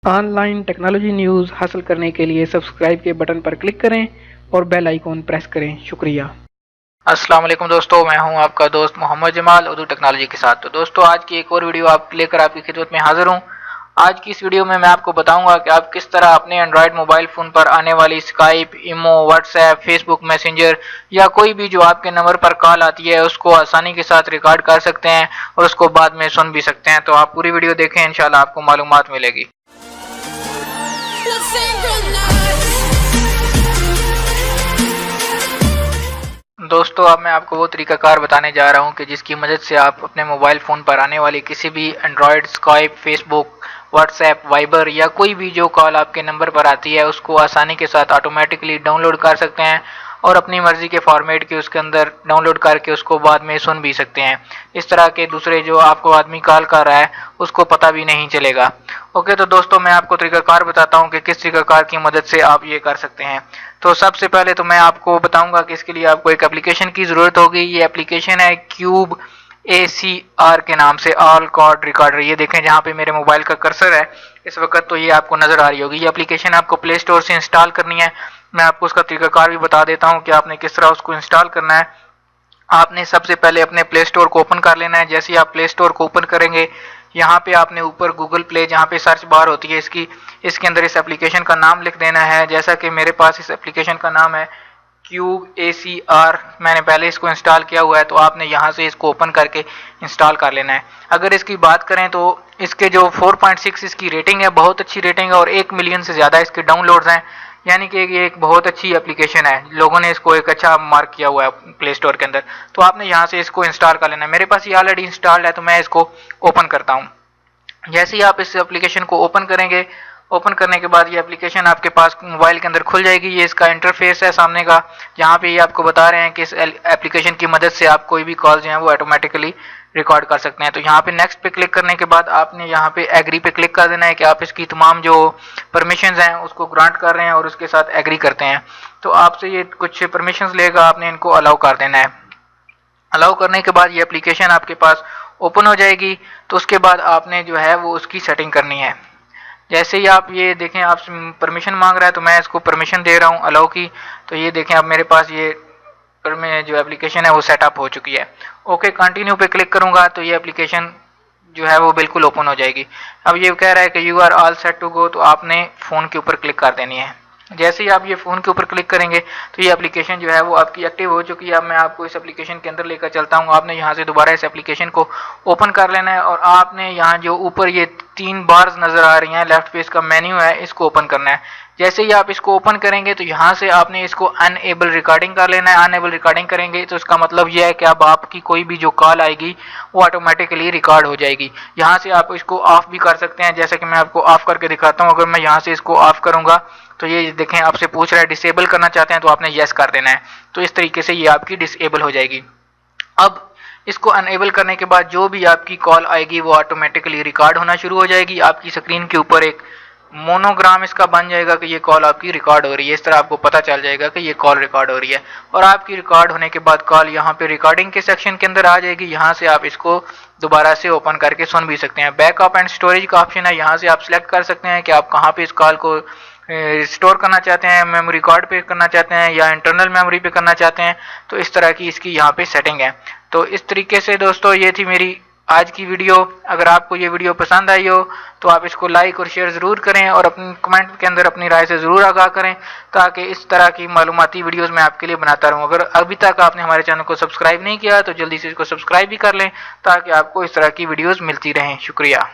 Online technology news हासिल करने के लिए सब्सक्राइब के बटन पर क्लिक करें और बेल आइकॉन प्रेस करें। शुक्रिया। अस्सलाम वालेकुम दोस्तों, मैं हूं आपका दोस्त मोहम्मद जमाल उर्दू टेक्नोलॉजी के साथ। तो दोस्तों, आज की एक और वीडियो लेकर आपकी खिदमत में हाजिर हूं। आज की इस वीडियो में मैं आपको बताऊंगा कि आप किस तरह अपने एंड्रॉयड मोबाइल फ़ोन पर आने वाली स्काइप, इमो, व्हाट्सएप, फेसबुक मैसेंजर या कोई भी जो आपके नंबर पर कॉल आती है उसको आसानी के साथ रिकॉर्ड कर सकते हैं और उसको बाद में सुन भी सकते हैं। तो आप पूरी वीडियो देखें, इंशाल्लाह आपको मालूमात मिलेगी। दोस्तों, अब मैं आपको वो तरीकाकार बताने जा रहा हूँ कि जिसकी मदद से आप अपने मोबाइल फ़ोन पर आने वाली किसी भी Android, Skype, Facebook, WhatsApp, Viber या कोई भी जो कॉल आपके नंबर पर आती है उसको आसानी के साथ ऑटोमेटिकली डाउनलोड कर सकते हैं और अपनी मर्ज़ी के फॉर्मेट के उसके अंदर डाउनलोड करके उसको बाद में सुन भी सकते हैं। इस तरह के दूसरे जो आपको आदमी कॉल कर रहा है उसको पता भी नहीं चलेगा। ओके, तो दोस्तों मैं आपको तरीकाकार बताता हूँ कि किस तरीकाकार की मदद से आप ये कर सकते हैं। तो सबसे पहले तो मैं आपको बताऊंगा कि इसके लिए आपको एक एप्लीकेशन की ज़रूरत होगी। ये एप्लीकेशन है क्यूब ACR के नाम से, ऑल कॉर्ड रिकॉर्डर। ये देखें जहाँ पे मेरे मोबाइल का कर्सर है इस वक्त, तो ये आपको नज़र आ रही होगी। ये एप्लीकेशन आपको प्ले स्टोर से इंस्टॉल करनी है। मैं आपको उसका तरीकाकार भी बता देता हूँ कि आपने किस तरह उसको इंस्टॉल करना है। आपने सबसे पहले अपने प्ले स्टोर को ओपन कर लेना है। जैसे ही आप प्ले स्टोर को ओपन करेंगे, यहाँ पे आपने ऊपर गूगल प्ले जहाँ पे सर्च बार होती है इसके अंदर इस एप्लीकेशन का नाम लिख देना है। जैसा कि मेरे पास इस एप्लीकेशन का नाम है क्यूब ACR, मैंने पहले इसको इंस्टॉल किया हुआ है, तो आपने यहाँ से इसको ओपन करके इंस्टॉल कर लेना है। अगर इसकी बात करें तो इसके जो 4.6 इसकी रेटिंग है, बहुत अच्छी रेटिंग है और 1 मिलियन से ज़्यादा इसके डाउनलोड्स हैं। यानी कि ये एक बहुत अच्छी एप्लीकेशन है, लोगों ने इसको एक अच्छा मार्क किया हुआ है प्ले स्टोर के अंदर। तो आपने यहाँ से इसको इंस्टॉल कर लेना है। मेरे पास ये ऑलरेडी इंस्टॉल्ड है, तो मैं इसको ओपन करता हूँ। जैसे ही आप इस एप्लीकेशन को ओपन करेंगे, ओपन करने के बाद ये एप्लीकेशन आपके पास मोबाइल के अंदर खुल जाएगी। ये इसका इंटरफेस है सामने का, जहाँ पे ये आपको बता रहे हैं कि इस एप्लीकेशन की मदद से आप कोई भी कॉल जो है वो ऑटोमेटिकली रिकॉर्ड कर सकते हैं। तो यहाँ पे नेक्स्ट पे क्लिक करने के बाद आपने यहाँ पे एग्री पे क्लिक कर देना है कि आप इसकी तमाम जो परमिशंस हैं उसको ग्रांट कर रहे हैं और उसके साथ एग्री करते हैं। तो आपसे ये कुछ परमिशंस लेगा, आपने इनको अलाउ कर देना है। अलाउ करने के बाद ये एप्लीकेशन आपके पास ओपन हो जाएगी। तो उसके बाद आपने जो है वो उसकी सेटिंग करनी है। जैसे ही आप ये देखें, आप परमिशन मांग रहा है, तो मैं इसको परमिशन दे रहा हूँ अलाउ की। तो ये देखें अब मेरे पास ये में जो एप्लीकेशन है वो सेटअप हो चुकी है। ओके, कंटिन्यू पे क्लिक करूँगा तो ये एप्लीकेशन जो है वो बिल्कुल ओपन हो जाएगी। अब ये कह रहा है कि you are all set to go, तो आपने फ़ोन के ऊपर क्लिक कर देनी है। जैसे ही आप ये फ़ोन के ऊपर क्लिक करेंगे तो ये एप्लीकेशन जो है वो आपकी एक्टिव हो चुकी है। अब मैं आपको इस एप्लीकेशन के अंदर लेकर चलता हूँ। आपने यहाँ से दोबारा इस एप्लीकेशन को ओपन कर लेना है और आपने यहाँ जो ऊपर ये 3 बार्स नज़र आ रही हैं, लेफ्ट पे इसका मेन्यू है, इसको ओपन करना है। जैसे ही आप इसको ओपन करेंगे तो यहाँ से आपने इसको अनएबल रिकॉर्डिंग कर लेना है। अनएबल रिकॉर्डिंग करेंगे तो इसका मतलब यह है कि अब आपकी कोई भी जो कॉल आएगी वो ऑटोमेटिकली रिकॉर्ड हो जाएगी। यहाँ से आप इसको ऑफ भी कर सकते हैं, जैसा कि मैं आपको ऑफ करके दिखाता हूँ। अगर मैं यहाँ से इसको ऑफ करूँगा तो ये देखें आपसे पूछ रहा है डिसेबल करना चाहते हैं, तो आपने येस कर देना है। तो इस तरीके से ये आपकी डिसेबल हो जाएगी। अब इसको अनएबल करने के बाद जो भी आपकी कॉल आएगी वो ऑटोमेटिकली रिकॉर्ड होना शुरू हो जाएगी। आपकी स्क्रीन के ऊपर एक मोनोग्राम इसका बन जाएगा कि ये कॉल आपकी रिकॉर्ड हो रही है। इस तरह आपको पता चल जाएगा कि ये कॉल रिकॉर्ड हो रही है। और आपकी रिकॉर्ड होने के बाद कॉल यहाँ पे रिकॉर्डिंग के सेक्शन के अंदर आ जाएगी। यहाँ से आप इसको दोबारा से ओपन करके सुन भी सकते हैं। बैकअप एंड स्टोरेज का ऑप्शन है, यहाँ से आप सिलेक्ट कर सकते हैं कि आप कहाँ पे इस कॉल को स्टोर करना चाहते हैं, मेमोरी कार्ड पे करना चाहते हैं या इंटरनल मेमोरी पे करना चाहते हैं। तो इस तरह की इसकी यहाँ पे सेटिंग है। तो इस तरीके से दोस्तों ये थी मेरी आज की वीडियो। अगर आपको ये वीडियो पसंद आई हो तो आप इसको लाइक और शेयर ज़रूर करें और अपने कमेंट के अंदर अपनी राय से ज़रूर आगाह करें, ताकि इस तरह की मालूमाती वीडियोस मैं आपके लिए बनाता रहूं। अगर अभी तक आपने हमारे चैनल को सब्सक्राइब नहीं किया तो जल्दी से इसको सब्सक्राइब भी कर लें, ताकि आपको इस तरह की वीडियोस मिलती रहें। शुक्रिया।